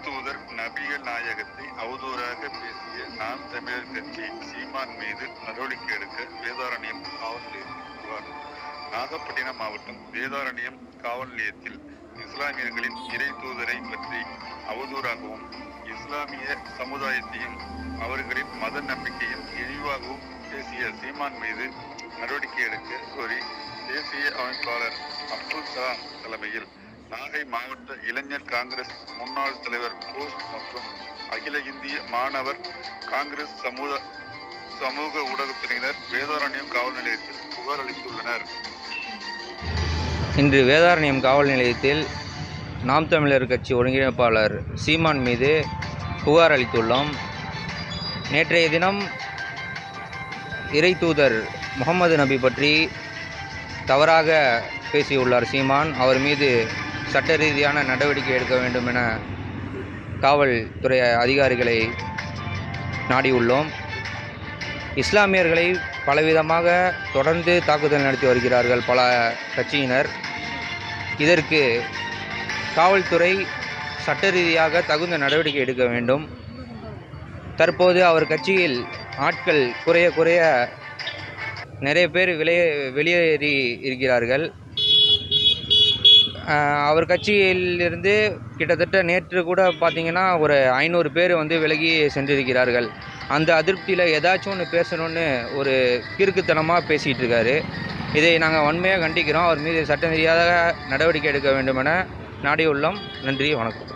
தூதர் நபிகள் நாயகத்தை அவதூறாக பேசிய நாம் தமிழர் கட்சி சீமான் மீது நடவடிக்கை எடுக்க வேதாரண்யம் காவல் நிலையத்தில் புகார். நாகப்பட்டினம் மாவட்டம் வேதாரண்யம் காவல் நிலையத்தில் இஸ்லாமியர்களின் இறை தூதரை பற்றி அவதூறாகவும் இஸ்லாமிய சமுதாயத்தையும் அவர்களின் மத நம்பிக்கையும் இழிவாகவும் பேசிய சீமான் மீது நடவடிக்கை எடுக்க கோரி தேசிய அமைப்பாளர் அப்துல் சலாம் தலைமையில் நாகை மாவட்ட இளைஞர் காங்கிரஸ் முன்னாள் தலைவர் போஸ் மற்றும் அகில இந்திய மாணவர் காங்கிரஸ் சமூக ஊடகப்பிரிவினர் வேதாரண்யம் காவல் நிலையத்தில் புகார் அளித்துள்ளனர். இன்று வேதாரண்யம் காவல் நிலையத்தில் நாம் தமிழர் கட்சி ஒருங்கிணைப்பாளர் சீமான் மீது புகார் அளித்துள்ளோம். நேற்றைய தினம் இறை தூதர் முகமது நபி பற்றி தவறாக பேசியுள்ளார் சீமான். அவர் மீது சட்ட ரீதியான நடவடிக்கை எடுக்க வேண்டும் என காவல்துறை அதிகாரிகளை நாடியுள்ளோம். இஸ்லாமியர்களை பலவிதமாக தொடர்ந்து தாக்குதல் நடத்தி வருகிறார்கள் பல கட்சியினர். இதற்கு காவல்துறை சட்ட ரீதியாக தகுந்த நடவடிக்கை எடுக்க வேண்டும். தற்போது அவர் கட்சியில் ஆட்கள் குறைய நிறைய பேர் வெளியேறி இருக்கிறார்கள். அவர் கட்சியிலிருந்து கிட்டத்தட்ட நேற்று கூட பார்த்திங்கன்னா ஒரு 500 பேர் விலகி சென்றிருக்கிறார்கள். அந்த அதிருப்தியில் ஏதாச்சும் ஒன்று பேசணும்னு ஒரு கிறுக்குத்தனமாக பேசிகிட்டு இருக்காரு. இதை நாங்கள் வன்மையாக கண்டிக்கிறோம். அவர் மீது சட்ட ரீதியாக நடவடிக்கை எடுக்க வேண்டும் என நாடியுள்ளோம். நன்றி, வணக்கம்.